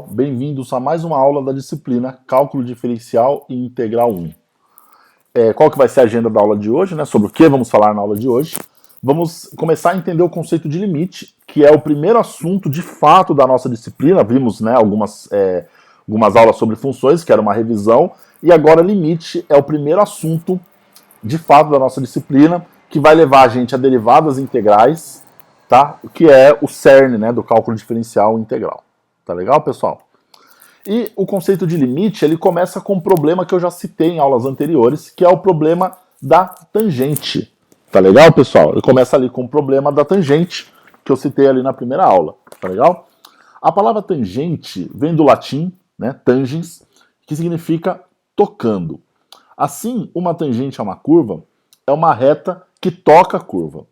Bem-vindos a mais uma aula da disciplina Cálculo Diferencial e Integral 1. Qual que vai ser a agenda da aula de hoje, né? Sobre o que vamos falar na aula de hoje? Vamos começar a entender o conceito de limite, que é o primeiro assunto de fato da nossa disciplina. Vimos, né, algumas aulas sobre funções, que era uma revisão, e agora limite é o primeiro assunto de fato da nossa disciplina, que vai levar a gente a derivadas integrais, tá? Que é o cerne, né, do cálculo diferencial e integral. Tá legal, pessoal? E o conceito de limite, ele começa com um problema que eu já citei em aulas anteriores, que é o problema da tangente. Tá legal, pessoal? Ele começa ali com o problema da tangente, que eu citei ali na primeira aula. Tá legal? A palavra tangente vem do latim, né, tangens, que significa tocando. Assim, uma tangente a uma curva é uma reta que toca a curva.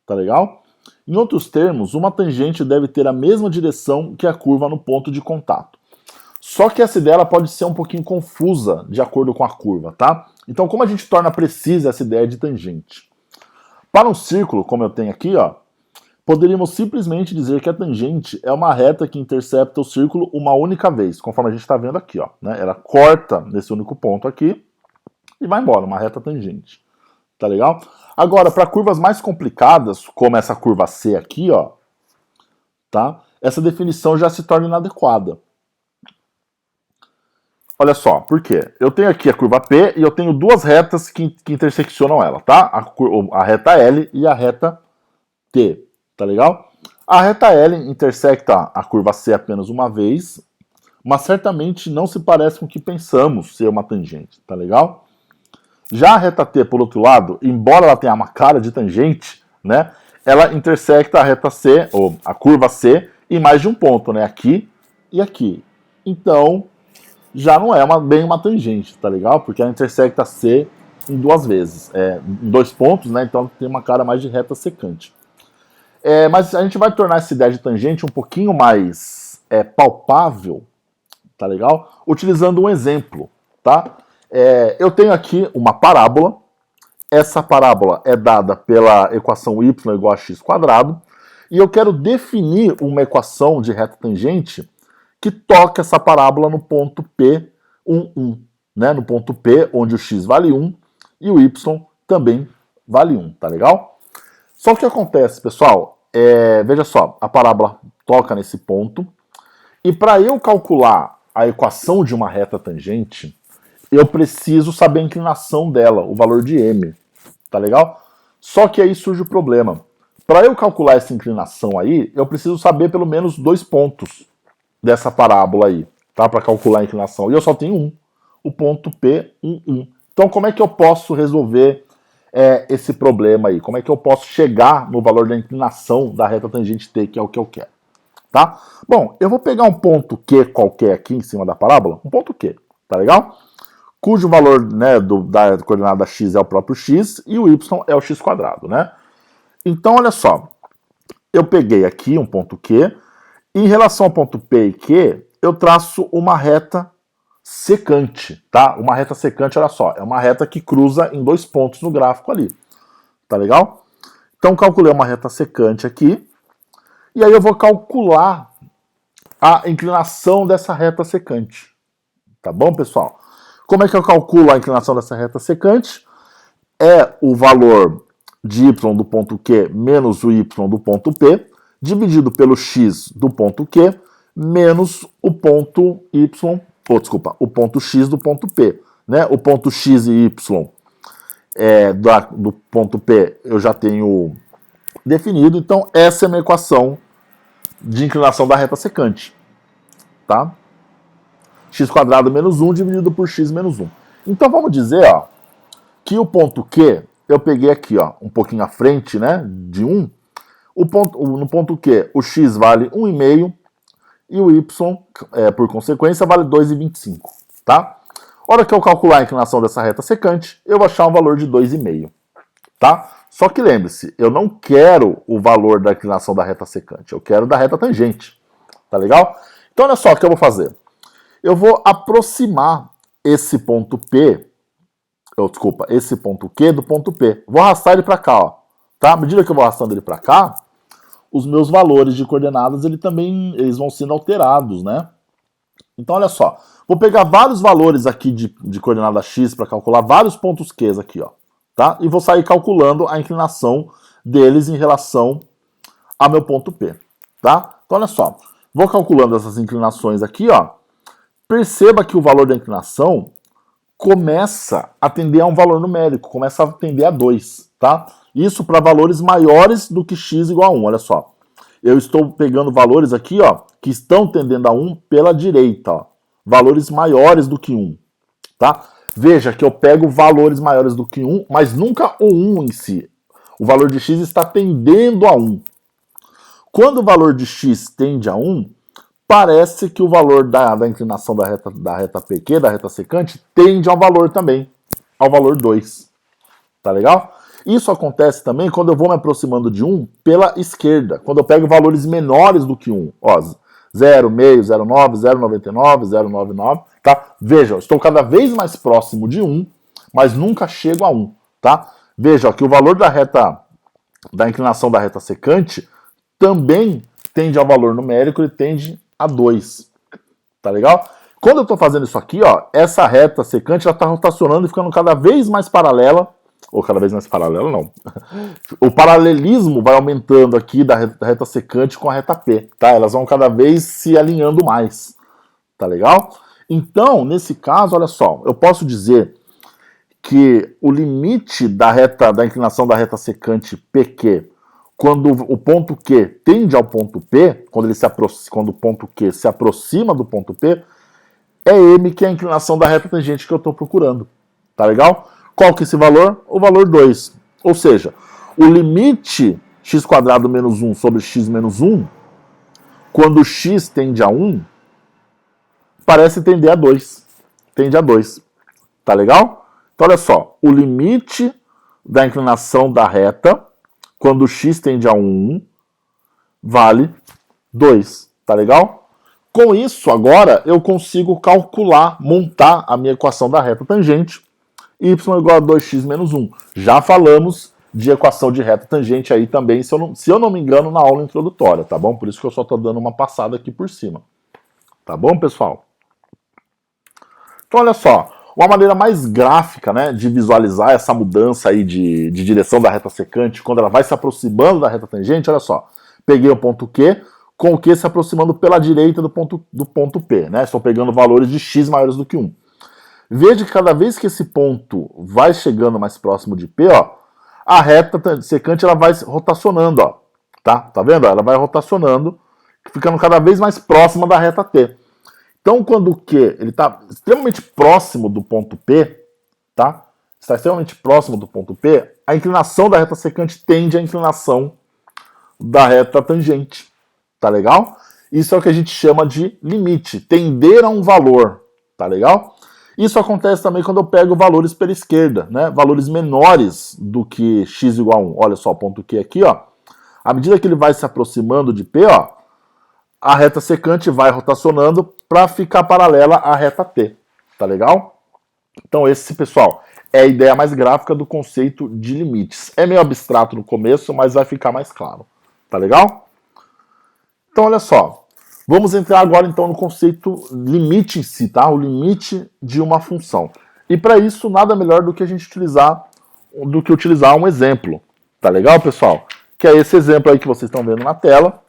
Tá legal? Em outros termos, uma tangente deve ter a mesma direção que a curva no ponto de contato. Só que essa ideia pode ser um pouquinho confusa de acordo com a curva, tá? Então, como a gente torna precisa essa ideia de tangente? Para um círculo, como eu tenho aqui, ó, poderíamos simplesmente dizer que a tangente é uma reta que intercepta o círculo uma única vez, conforme a gente está vendo aqui, ó, né? Ela corta nesse único ponto aqui e vai embora, uma reta tangente. Tá legal? Agora, para curvas mais complicadas, como essa curva C aqui, ó, tá? Essa definição já se torna inadequada. Olha só, por quê? Eu tenho aqui a curva P e eu tenho duas retas que interseccionam ela, tá? A reta L e a reta T, tá legal? A reta L intersecta a curva C apenas uma vez, mas certamente não se parece com o que pensamos ser uma tangente, tá legal? Já a reta T, por outro lado, embora ela tenha uma cara de tangente, né, ela intersecta a reta C, ou a curva C, em mais de um ponto, né, aqui e aqui. Então, já não é bem uma tangente, tá legal? Porque ela intersecta C em duas vezes, em dois pontos, né, então tem uma cara mais de reta secante. Mas a gente vai tornar essa ideia de tangente um pouquinho mais palpável, tá legal? Utilizando um exemplo, tá? Eu tenho aqui uma parábola. Essa parábola é dada pela equação y igual a x quadrado. E eu quero definir uma equação de reta tangente que toca essa parábola no ponto P, 1, né? No ponto P, onde o x vale 1 e o y também vale 1, tá legal? Só que o que acontece, pessoal, veja só, a parábola toca nesse ponto. E para eu calcular a equação de uma reta tangente, eu preciso saber a inclinação dela, o valor de m, tá legal? Só que aí surge o problema. Para eu calcular essa inclinação aí, eu preciso saber pelo menos dois pontos dessa parábola aí, tá? Para calcular a inclinação. E eu só tenho um, o ponto P, 1. Então como é que eu posso resolver esse problema aí? Como é que eu posso chegar no valor da inclinação da reta tangente T, que é o que eu quero? Tá? Bom, eu vou pegar um ponto Q qualquer aqui em cima da parábola, um ponto Q, tá legal? Cujo valor, né, da coordenada x é o próprio x e o y é o x quadrado, né? Então, olha só, eu peguei aqui um ponto Q, e em relação ao ponto P e Q, eu traço uma reta secante, tá? Uma reta secante, olha só, é uma reta que cruza em dois pontos no gráfico ali, tá legal? Então, calculei uma reta secante aqui, e aí eu vou calcular a inclinação dessa reta secante, tá bom, pessoal? Como é que eu calculo a inclinação dessa reta secante? É o valor de y do ponto Q menos o y do ponto P, dividido pelo x do ponto Q, menos o ponto y, o ponto x do ponto P. Né? O ponto x e y do ponto P eu já tenho definido, então essa é a minha equação de inclinação da reta secante. Tá? X quadrado menos 1 dividido por x menos 1. Então vamos dizer, ó, que o ponto Q, eu peguei aqui, ó, um pouquinho à frente, né, de 1. No ponto Q, o x vale 1,5 e o y, por consequência, vale 2,25, tá? A hora que eu calcular a inclinação dessa reta secante, eu vou achar um valor de 2,5, tá? Só que lembre-se, eu não quero o valor da inclinação da reta secante, eu quero da reta tangente, tá legal? Então olha só o que eu vou fazer. Eu vou aproximar esse ponto P, esse ponto Q do ponto P. Vou arrastar ele para cá, ó. Tá? À medida que eu vou arrastando ele para cá, os meus valores de coordenadas eles vão sendo alterados, né? Então, olha só. Vou pegar vários valores aqui de coordenada x para calcular vários pontos q aqui, ó. Tá? E vou sair calculando a inclinação deles em relação ao meu ponto P. Tá? Então, olha só. Vou calculando essas inclinações aqui, ó. Perceba que o valor da inclinação começa a tender a um valor numérico, começa a tender a 2, tá? Isso para valores maiores do que x igual a 1, olha só. Eu estou pegando valores aqui, ó, que estão tendendo a 1 pela direita, ó. Valores maiores do que 1, tá? Veja que eu pego valores maiores do que 1, mas nunca o 1 em si. O valor de x está tendendo a 1. Quando o valor de x tende a 1, parece que o valor da inclinação da reta PQ, da reta secante, tende ao valor também, ao valor 2. Tá legal? Isso acontece também quando eu vou me aproximando de 1 pela esquerda, quando eu pego valores menores do que 1. Ó, 0,5, 0,9, 0,99, 0,99, tá? Veja, eu estou cada vez mais próximo de 1, mas nunca chego a 1, tá? Veja ó, que o valor da inclinação da reta secante também tende ao valor numérico, ele tende a 2. Tá legal? Quando eu estou fazendo isso aqui, ó, essa reta secante está rotacionando e ficando cada vez mais paralela, ou cada vez mais paralela, não. O paralelismo vai aumentando aqui da reta secante com a reta P, tá? Elas vão cada vez se alinhando mais, tá legal? Então, nesse caso, olha só, eu posso dizer que o limite da inclinação da reta secante PQ, quando o ponto Q tende ao ponto P, quando o ponto Q se aproxima do ponto P, é M, que é a inclinação da reta tangente que eu estou procurando, tá legal? Qual que é esse valor? O valor 2. Ou seja, o limite x² menos 1 sobre x menos 1, quando x tende a 1, parece tender a 2. Tende a 2. Tá legal? Então, olha só. O limite da inclinação da reta, quando x tende a 1, vale 2. Tá legal? Com isso, agora, eu consigo calcular, montar a minha equação da reta tangente, y igual a 2x menos 1. Já falamos de equação de reta tangente aí também, se eu não me engano, na aula introdutória, tá bom? Por isso que eu só estou dando uma passada aqui por cima. Tá bom, pessoal? Então, olha só, uma maneira mais gráfica, né, de visualizar essa mudança aí de direção da reta secante, quando ela vai se aproximando da reta tangente, olha só. Peguei o ponto Q, com o Q se aproximando pela direita do ponto P, né? Estou pegando valores de x maiores do que 1. Veja que cada vez que esse ponto vai chegando mais próximo de P, ó, a reta secante ela vai rotacionando, ó, tá vendo? Ela vai rotacionando, ficando cada vez mais próxima da reta T. Então, quando o Q ele está extremamente próximo do ponto P, tá? Está extremamente próximo do ponto P, a inclinação da reta secante tende à inclinação da reta tangente, tá legal? Isso é o que a gente chama de limite, tender a um valor, tá legal? Isso acontece também quando eu pego valores pela esquerda, né? Valores menores do que x igual a 1. Olha só, o ponto Q aqui, ó. À medida que ele vai se aproximando de P, ó, a reta secante vai rotacionando para ficar paralela à reta T. Tá legal? Então esse, pessoal, é a ideia mais gráfica do conceito de limites. É meio abstrato no começo, mas vai ficar mais claro. Tá legal? Então olha só. Vamos entrar agora então no conceito limite em si, tá? O limite de uma função. E para isso, nada melhor do que a gente utilizar um exemplo. Tá legal, pessoal? Que é esse exemplo aí que vocês estão vendo na tela,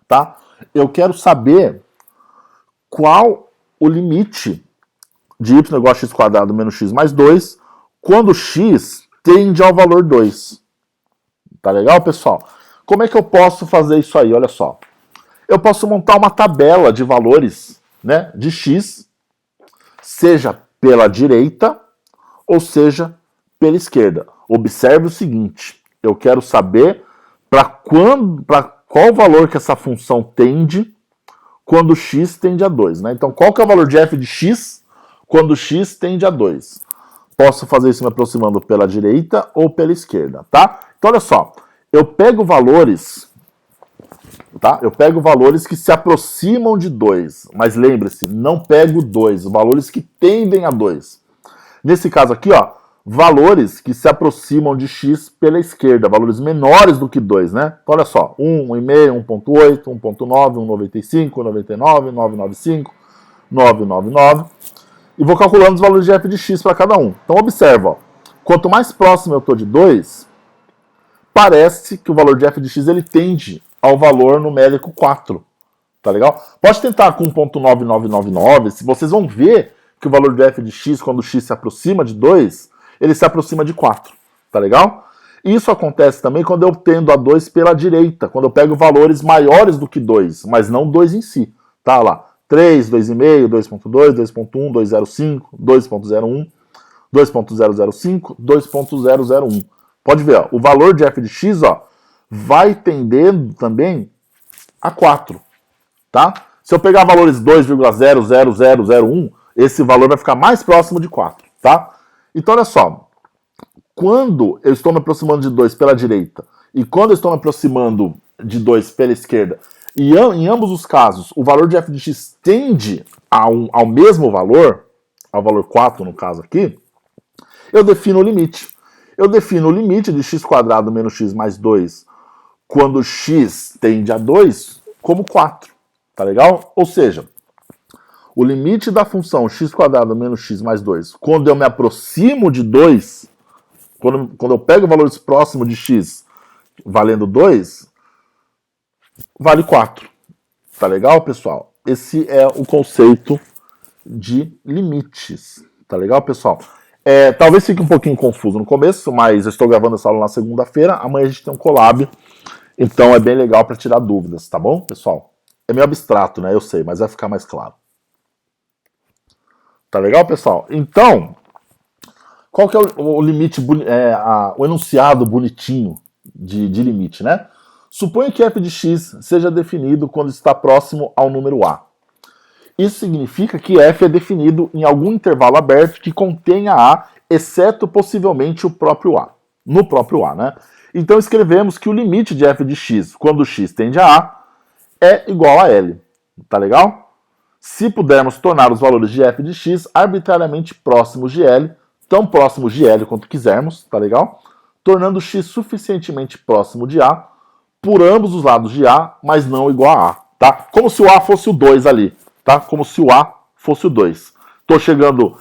tá? Eu quero saber qual o limite de y igual a x² menos x mais 2 quando x tende ao valor 2. Tá legal, pessoal? Como é que eu posso fazer isso aí? Olha só. Eu posso montar uma tabela de valores, né, de x, seja pela direita ou seja pela esquerda. Observe o seguinte, eu quero saber para qual valor que essa função tende quando x tende a 2. Né? Então, qual que é o valor de f de x quando x tende a 2? Posso fazer isso me aproximando pela direita ou pela esquerda, tá? Então, olha só, eu pego valores... Tá? Eu pego valores que se aproximam de 2, mas lembre-se, não pego 2, valores que tendem a 2. Nesse caso aqui, ó, valores que se aproximam de x pela esquerda, valores menores do que 2, né? Então, olha só, 1, 1,5, 1,8, 1,9, 1,95, 1,99, 9,95, 999, e vou calculando os valores de f de x para cada um. Então observa, ó, quanto mais próximo eu estou de 2, parece que o valor de f de x ele tende ao valor numérico 4. Tá legal? Pode tentar com 1.9999, se vocês vão ver que o valor de f de x, quando x se aproxima de 2, ele se aproxima de 4. Tá legal? Isso acontece também quando eu tendo a 2 pela direita, quando eu pego valores maiores do que 2, mas não 2 em si. Tá lá, 3, 2,5, 2.2, 2.1, 2.05, 2.01, 2.005, 2.001. Pode ver, ó, o valor de f de x, ó, vai tendendo também a 4. Tá? Se eu pegar valores 2,00001, esse valor vai ficar mais próximo de 4. Tá? Então, olha só. Quando eu estou me aproximando de 2 pela direita e quando eu estou me aproximando de 2 pela esquerda, e em ambos os casos o valor de f de x tende ao mesmo valor, ao valor 4 no caso aqui, eu defino o limite. Eu defino o limite de x² menos x mais 2 quando x tende a 2 como 4. Tá legal? Ou seja, o limite da função x² menos x mais 2 quando eu me aproximo de 2, quando eu pego valores próximos de x valendo 2, vale 4. Tá legal, pessoal? Esse é o conceito de limites. Tá legal, pessoal? Talvez fique um pouquinho confuso no começo, mas eu estou gravando essa aula na segunda-feira. Amanhã a gente tem um collab, então é bem legal para tirar dúvidas, tá bom, pessoal? É meio abstrato, né? Eu sei, mas vai ficar mais claro. Tá legal, pessoal? Então, qual que é o limite, o enunciado bonitinho de limite, né? Suponha que f de x seja definido quando está próximo ao número a. Isso significa que f é definido em algum intervalo aberto que contenha a, exceto possivelmente o próprio a. No próprio a, né? Então escrevemos que o limite de f de x, quando x tende a a, é igual a L. Tá legal? Se pudermos tornar os valores de f de x arbitrariamente próximos de L, tão próximos de L quanto quisermos, tá legal? Tornando x suficientemente próximo de A por ambos os lados de A, mas não igual a A, tá? Como se o A fosse o 2 ali, tá? Como se o A fosse o 2. Estou chegando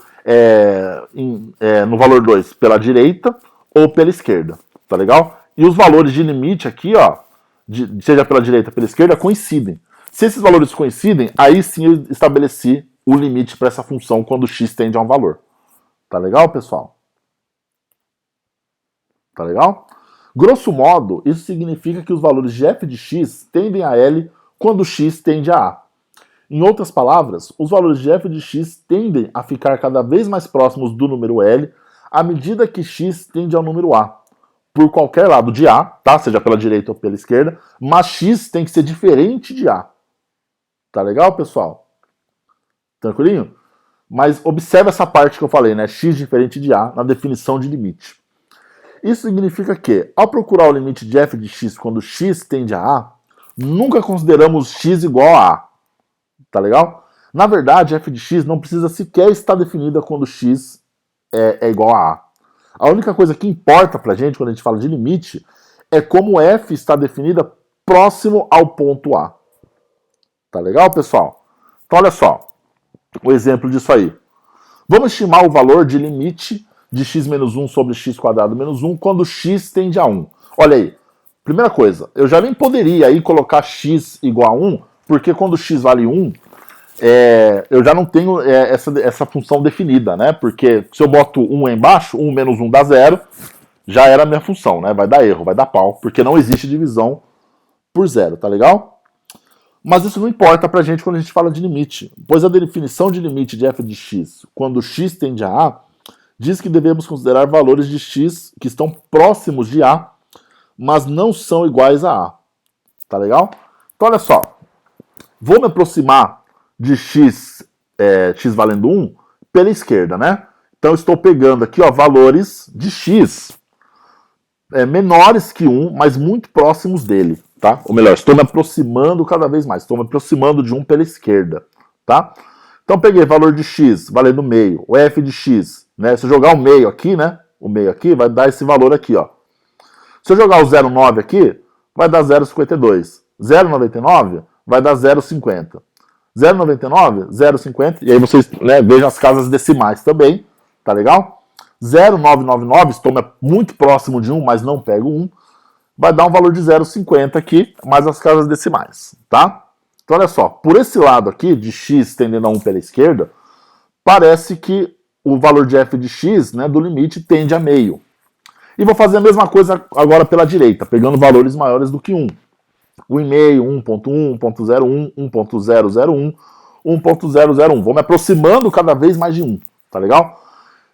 no valor 2 pela direita ou pela esquerda, tá legal? E os valores de limite aqui, ó, seja pela direita ou pela esquerda, coincidem. Se esses valores coincidem, aí sim eu estabeleci o limite para essa função quando x tende a um valor. Tá legal, pessoal? Tá legal? Grosso modo, isso significa que os valores de f de x tendem a L quando x tende a A. Em outras palavras, os valores de f de x tendem a ficar cada vez mais próximos do número L à medida que x tende ao número A. Por qualquer lado de A, tá? Seja pela direita ou pela esquerda, mas x tem que ser diferente de A. Tá legal, pessoal? Tranquilinho? Mas observe essa parte que eu falei, né? X diferente de A na definição de limite. Isso significa que, ao procurar o limite de f de x quando x tende a A, nunca consideramos x igual a A. Tá legal? Na verdade, f de x não precisa sequer estar definida quando x é igual a A. A única coisa que importa pra gente quando a gente fala de limite é como f está definida próximo ao ponto A. Tá legal, pessoal? Então, olha só. O exemplo disso aí. Vamos estimar o valor de limite de x menos 1 sobre x² menos 1 quando x tende a 1. Olha aí. Primeira coisa, eu já nem poderia aí colocar x igual a 1, porque quando x vale 1, eu já não tenho essa função definida, né? Porque se eu boto 1 aí embaixo, 1 menos 1 dá 0, já era a minha função, né? Vai dar erro, vai dar pau, porque não existe divisão por 0, tá legal? Mas isso não importa pra gente quando a gente fala de limite, pois a definição de limite de f de x, quando x tende a A, diz que devemos considerar valores de x que estão próximos de A, mas não são iguais a A. Tá legal? Então olha só, vou me aproximar de x, x valendo 1, pela esquerda, né? Então estou pegando aqui, ó, valores de x menores que 1, mas muito próximos dele. Tá? Ou melhor, estou me aproximando cada vez mais. Estou me aproximando de 1 pela esquerda. Tá? Então peguei valor de x valendo meio. O f de x, né? Se eu jogar o meio aqui, né? O meio aqui vai dar esse valor aqui, ó. Se eu jogar o 0,9 aqui, vai dar 0,52. 0,99 vai dar 0,50. 0,99, 0,50, e aí vocês, né, vejam as casas decimais também, tá legal? 0,999, estou muito próximo de 1, mas não pego 1, vai dar um valor de 0,50 aqui, mais as casas decimais, tá? Então olha só, por esse lado aqui, de x tendendo a 1 pela esquerda, parece que o valor de f de x, né, do limite, tende a meio. E vou fazer a mesma coisa agora pela direita, pegando valores maiores do que 1. 1,5, 1,1, 1,01, 1,001, 1,001. Vou me aproximando cada vez mais de 1, tá legal?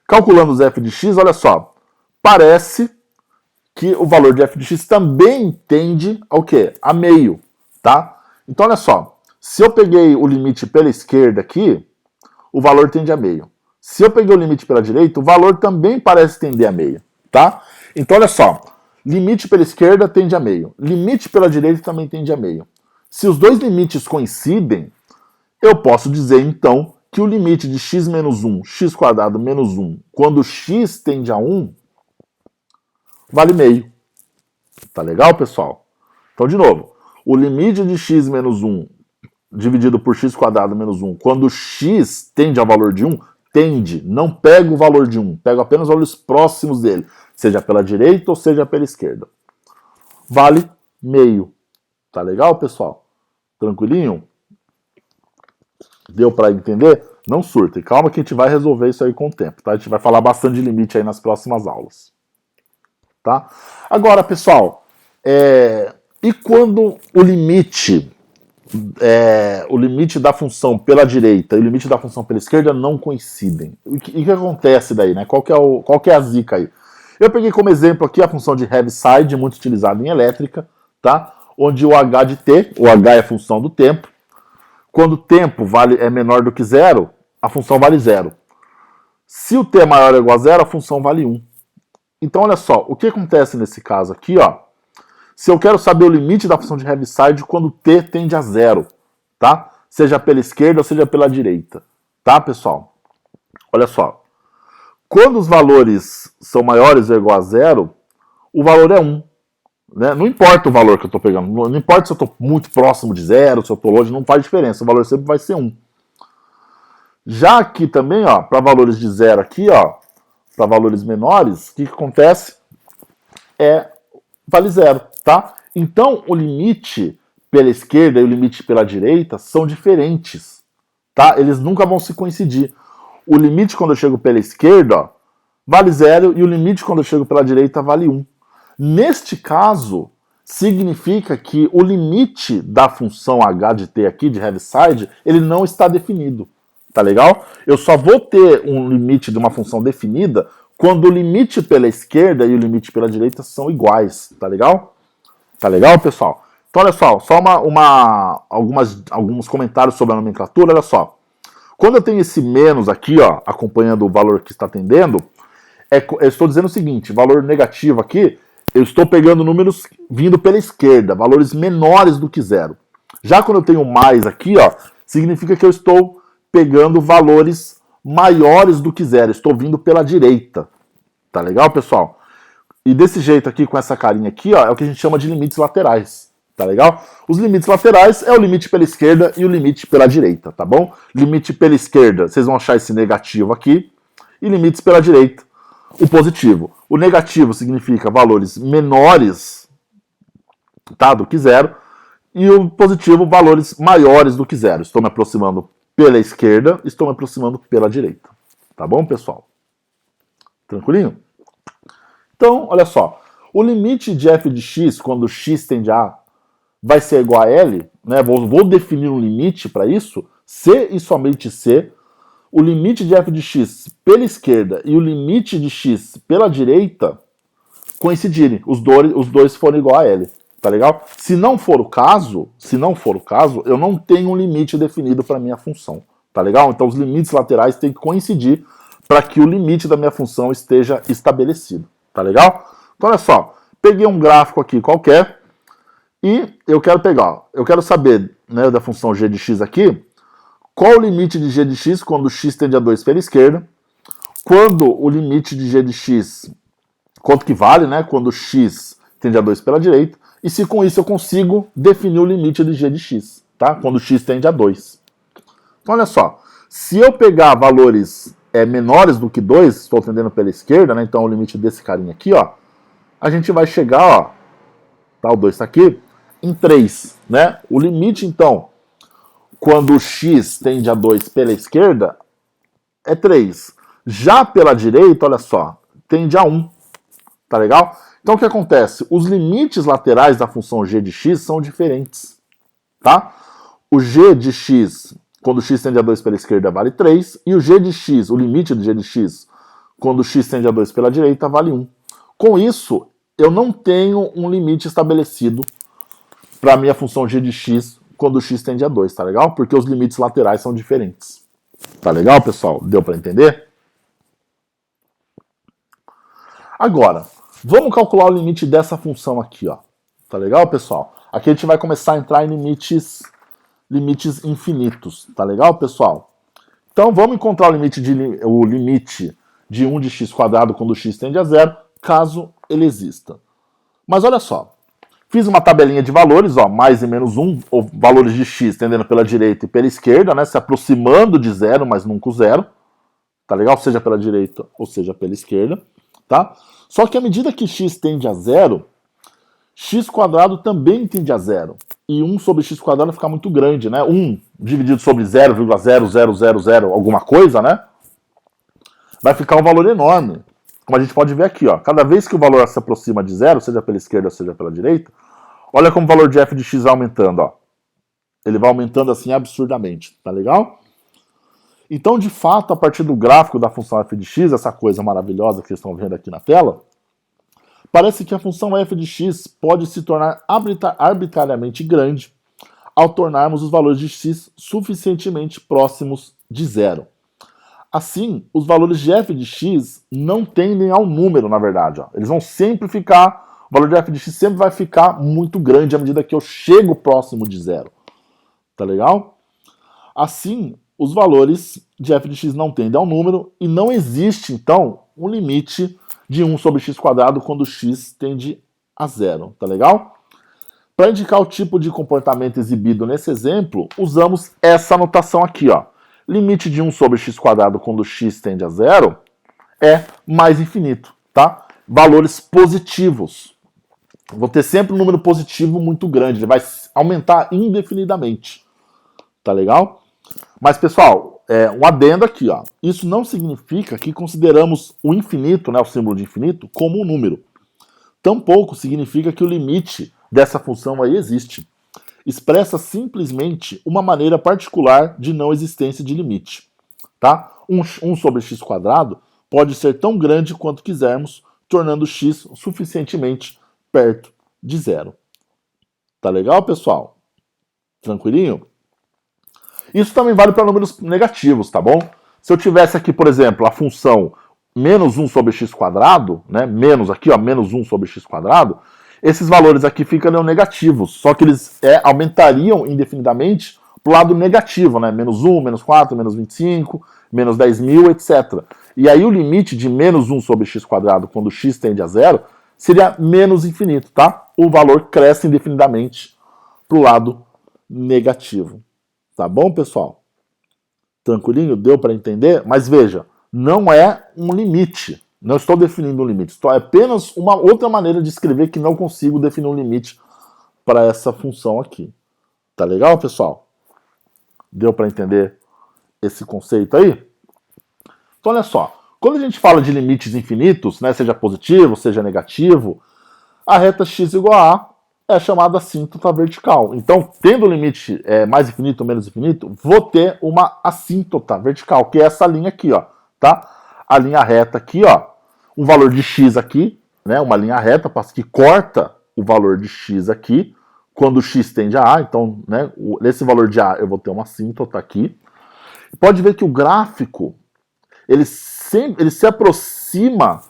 Calculando os f de x, olha só, parece que o valor de f de x também tende ao quê? A meio, tá? Então olha só, se eu peguei o limite pela esquerda aqui, o valor tende a meio. Se eu peguei o limite pela direita, o valor também parece tender a meio, tá? Então olha só, limite pela esquerda tende a meio, limite pela direita também tende a meio. Se os dois limites coincidem, eu posso dizer então que o limite de x menos 1, x quadrado menos 1, quando x tende a 1, vale meio. Tá legal, pessoal? Então, de novo, o limite de x menos 1 dividido por x quadrado menos 1, quando x tende ao valor de 1, tende, não pego o valor de 1, pego apenas os valores próximos dele, seja pela direita ou seja pela esquerda. Vale meio. Tá legal, pessoal? Tranquilinho? Deu para entender? Não surta. E calma que a gente vai resolver isso aí com o tempo, tá? A gente vai falar bastante de limite aí nas próximas aulas. Tá? Agora, pessoal, e quando o limite da função pela direita e o limite da função pela esquerda não coincidem? E o que acontece daí, né? Qual que é a zica aí? Eu peguei como exemplo aqui a função de Heaviside, muito utilizada em elétrica, tá? Onde o h de t, o h é a função do tempo. Quando o tempo é menor do que zero, a função vale zero. Se o t é maior ou igual a zero, a função vale 1. Então, olha só, o que acontece nesse caso aqui, ó? Se eu quero saber o limite da função de Heaviside quando t tende a zero, tá? Seja pela esquerda ou seja pela direita, tá, pessoal? Olha só. Quando os valores são maiores ou igual a zero, o valor é 1. Né? Não importa o valor que eu estou pegando, não importa se eu estou muito próximo de zero, se eu estou longe, não faz diferença, o valor sempre vai ser 1. Já aqui também, ó, para valores de zero aqui, ó, para valores menores, o que acontece? Vale zero, tá? Então, o limite pela esquerda e o limite pela direita são diferentes, tá? Eles nunca vão se coincidir. O limite quando eu chego pela esquerda, ó, vale zero, e o limite quando eu chego pela direita vale 1. Neste caso, significa que o limite da função h de t aqui, de Heaviside, ele não está definido. Tá legal? Eu só vou ter um limite de uma função definida quando o limite pela esquerda e o limite pela direita são iguais. Tá legal? Tá legal, pessoal? Então, olha só alguns comentários sobre a nomenclatura. Olha só. Quando eu tenho esse menos aqui, ó, acompanhando o valor que está atendendo, eu estou dizendo o seguinte, valor negativo aqui, eu estou pegando números vindo pela esquerda, valores menores do que zero. Já quando eu tenho mais aqui, ó, significa que eu estou pegando valores maiores do que zero, estou vindo pela direita. Tá legal, pessoal? E desse jeito aqui, com essa carinha aqui, ó, é o que a gente chama de limites laterais. Tá legal? Os limites laterais é o limite pela esquerda e o limite pela direita, tá bom? Limite pela esquerda, vocês vão achar esse negativo aqui, e limites pela direita, o positivo. O negativo significa valores menores, tá, do que zero, e o positivo, valores maiores do que zero. Estou me aproximando pela esquerda, estou me aproximando pela direita. Tá bom, pessoal? Tranquilinho? Então, olha só. O limite de f de x, quando x tende a A, vai ser igual a L, né? Vou definir um limite para isso, C e somente C. O limite de f de x pela esquerda e o limite de x pela direita coincidirem, os dois forem igual a L, tá legal? Se não for o caso, eu não tenho um limite definido para minha função, tá legal? Então os limites laterais têm que coincidir para que o limite da minha função esteja estabelecido, tá legal? Então olha só, peguei um gráfico aqui qualquer e eu quero saber, né, da função g de x aqui, qual o limite de g de x quando x tende a 2 pela esquerda, quando o limite de g de x, quanto que vale, né, quando x tende a 2 pela direita, e se com isso eu consigo definir o limite de g de x, tá? Quando x tende a 2. Então, olha só, se eu pegar valores menores do que 2, estou tendendo pela esquerda, né? Então o limite desse carinha aqui, ó, a gente vai chegar, ó, tá, o 2 está aqui, em 3, né? O limite, então, quando o x tende a 2 pela esquerda, é 3. Já pela direita, olha só, tende a 1, tá legal? Então o que acontece? Os limites laterais da função g de x são diferentes, tá? O g de x, quando x tende a 2 pela esquerda, vale 3, e o g de x, o limite do g de x, quando x tende a 2 pela direita, vale 1. Com isso, eu não tenho um limite estabelecido para a minha função g de x quando x tende a 2, tá legal? Porque os limites laterais são diferentes. Tá legal, pessoal? Deu para entender? Agora, vamos calcular o limite dessa função aqui, ó. Tá legal, pessoal? Aqui a gente vai começar a entrar em limites infinitos, tá legal, pessoal? Então vamos encontrar o limite de 1 de x quadrado quando x tende a 0, caso ele exista. Mas olha só, fiz uma tabelinha de valores, ó, mais e menos 1, ou valores de x tendendo pela direita e pela esquerda, né, se aproximando de 0, mas nunca o 0, tá legal? Seja pela direita ou seja pela esquerda, tá? Só que à medida que x tende a 0, x quadrado também tende a 0. E 1 sobre x quadrado fica muito grande, né? 1 dividido sobre 0,0000 alguma coisa, né? Vai ficar um valor enorme. Como a gente pode ver aqui, ó. Cada vez que o valor se aproxima de 0, seja pela esquerda ou seja pela direita, olha como o valor de f de x vai aumentando, ó. Ele vai aumentando assim absurdamente, tá legal? Então, de fato, a partir do gráfico da função f de x, essa coisa maravilhosa que vocês estão vendo aqui na tela, parece que a função f de x pode se tornar arbitrariamente grande ao tornarmos os valores de x suficientemente próximos de 0. Assim, os valores de f de x não tendem ao número, na verdade. Ó. Eles vão sempre ficar, o valor de f de x sempre vai ficar muito grande à medida que eu chego próximo de 0. Tá legal? Assim, os valores de f de x não tendem ao número e não existe, então, um limite de 1 sobre x quadrado quando x tende a 0, tá legal? Para indicar o tipo de comportamento exibido nesse exemplo, usamos essa anotação aqui, ó. Limite de 1 sobre x quadrado quando x tende a 0 é mais infinito, tá? Valores positivos. Vou ter sempre um número positivo muito grande, ele vai aumentar indefinidamente, tá legal? Mas, pessoal, um adendo aqui, ó. Isso não significa que consideramos o infinito, né, o símbolo de infinito, como um número. Tampouco significa que o limite dessa função aí existe. Expressa simplesmente uma maneira particular de não existência de limite. Tá? 1 sobre x quadrado pode ser tão grande quanto quisermos, tornando x suficientemente perto de 0. Tá legal, pessoal? Tranquilinho? Isso também vale para números negativos, tá bom? Se eu tivesse aqui, por exemplo, a função menos 1 sobre x quadrado, né, menos aqui, ó, menos 1 sobre x quadrado, esses valores aqui ficam negativos, só que eles aumentariam indefinidamente para o lado negativo, né, menos 1, menos 4, menos 25, menos 10.000, etc. E aí o limite de menos 1 sobre x quadrado, quando x tende a 0, seria menos infinito, tá? O valor cresce indefinidamente para o lado negativo. Tá bom, pessoal? Tranquilinho? Deu para entender? Mas veja, não é um limite. Não estou definindo um limite. É apenas uma outra maneira de escrever que não consigo definir um limite para essa função aqui. Tá legal, pessoal? Deu para entender esse conceito aí? Então, olha só. Quando a gente fala de limites infinitos, né, seja positivo, seja negativo, a reta x igual a A é chamada assíntota vertical. Então, tendo o limite mais infinito ou menos infinito, vou ter uma assíntota vertical, que é essa linha aqui, ó, tá? A linha reta aqui, ó, um valor de x aqui, né, uma linha reta que corta o valor de x aqui, quando x tende a A, então, né, nesse valor de A eu vou ter uma assíntota aqui. Pode ver que o gráfico, ele se aproxima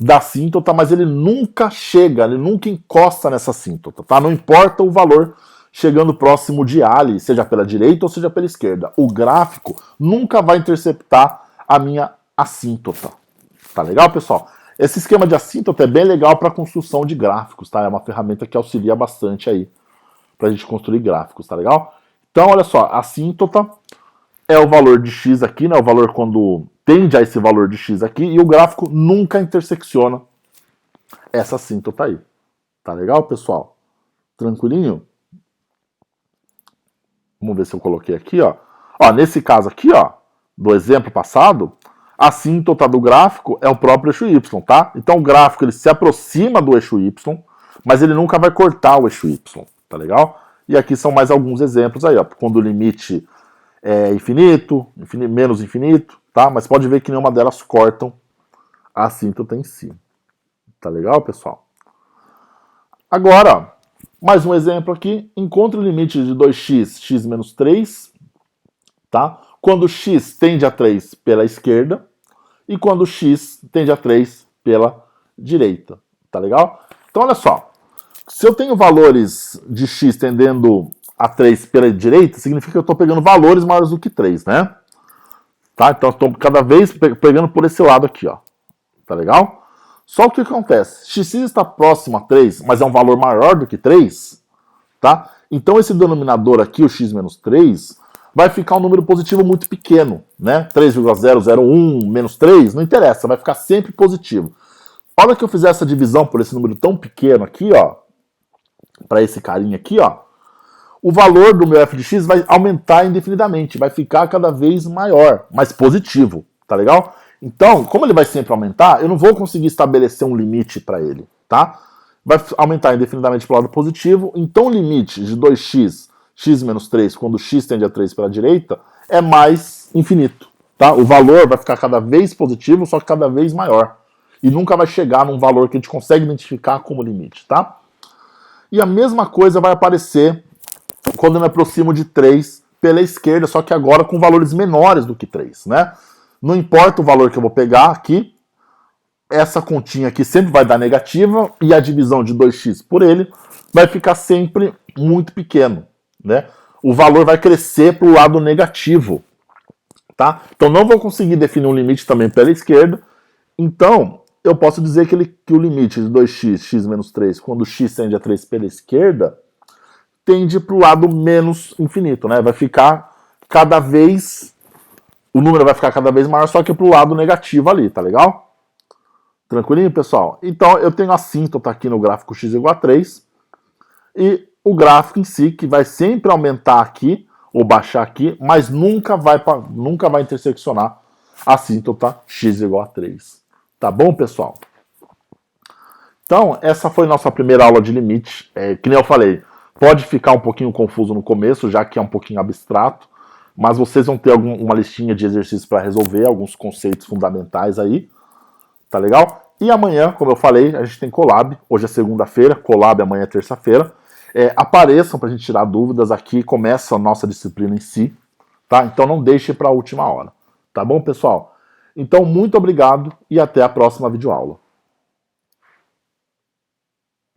da assíntota, mas ele nunca chega, ele nunca encosta nessa assíntota, tá? Não importa o valor chegando próximo de A, seja pela direita ou seja pela esquerda. O gráfico nunca vai interceptar a minha assíntota. Tá legal, pessoal? Esse esquema de assíntota é bem legal para construção de gráficos, tá? É uma ferramenta que auxilia bastante aí para a gente construir gráficos, tá legal? Então, olha só, a assíntota é o valor de x aqui, né? O valor quando tende a esse valor de x aqui, e o gráfico nunca intersecciona essa assíntota aí. Tá legal, pessoal? Tranquilinho? Vamos ver se eu coloquei aqui, ó. Ó, nesse caso aqui, ó, do exemplo passado, a assíntota do gráfico é o próprio eixo y, tá? Então o gráfico ele se aproxima do eixo y, mas ele nunca vai cortar o eixo y, tá legal? E aqui são mais alguns exemplos aí, ó, quando o limite é infinito, menos infinito, tá? Mas pode ver que nenhuma delas cortam a assíntota em si. Tá legal, pessoal? Agora, ó, mais um exemplo aqui. Encontre o limite de 2x, x menos 3, tá? Quando x tende a 3 pela esquerda e quando x tende a 3 pela direita. Tá legal? Então, olha só. Se eu tenho valores de x tendendo a 3 pela direita, significa que eu estou pegando valores maiores do que 3, né? Tá? Então, eu estou cada vez pegando por esse lado aqui, ó. Tá legal? Só que o que acontece? X está próximo a 3, mas é um valor maior do que 3, tá? Então, esse denominador aqui, o x menos 3, vai ficar um número positivo muito pequeno, né? 3,001 menos 3, não interessa, vai ficar sempre positivo. A hora que eu fizer essa divisão por esse número tão pequeno aqui, ó, para esse carinha aqui, ó, o valor do meu f de x vai aumentar indefinidamente, vai ficar cada vez maior, mais positivo, tá legal? Então, como ele vai sempre aumentar, eu não vou conseguir estabelecer um limite para ele, tá? Vai aumentar indefinidamente para o lado positivo, então o limite de 2x, x menos 3, quando x tende a 3 pela direita, é mais infinito, tá? O valor vai ficar cada vez positivo, só que cada vez maior. E nunca vai chegar num valor que a gente consegue identificar como limite, tá? E a mesma coisa vai aparecer quando eu me aproximo de 3 pela esquerda, só que agora com valores menores do que 3, né? Não importa o valor que eu vou pegar aqui, essa continha aqui sempre vai dar negativa e a divisão de 2x por ele vai ficar sempre muito pequeno, né? O valor vai crescer para o lado negativo, tá? Então não vou conseguir definir um limite também pela esquerda, então eu posso dizer que o limite de 2x, x menos 3, quando x tende a 3 pela esquerda, tende para o lado menos infinito, né? Vai ficar cada vez... O número vai ficar cada vez maior, só que para o lado negativo ali, tá legal? Tranquilinho, pessoal? Então, eu tenho a assíntota aqui no gráfico x igual a 3, e o gráfico em si, que vai sempre aumentar aqui, ou baixar aqui, mas nunca vai interseccionar a assíntota x igual a 3. Tá bom, pessoal? Então, essa foi nossa primeira aula de limite. Que nem eu falei, pode ficar um pouquinho confuso no começo, já que é um pouquinho abstrato, mas vocês vão ter uma listinha de exercícios para resolver, alguns conceitos fundamentais aí, tá legal? E amanhã, como eu falei, a gente tem Colab, hoje é segunda-feira, Colab amanhã é terça-feira. Apareçam para a gente tirar dúvidas aqui, começa a nossa disciplina em si, tá? Então não deixe para a última hora, tá bom, pessoal? Então, muito obrigado e até a próxima videoaula.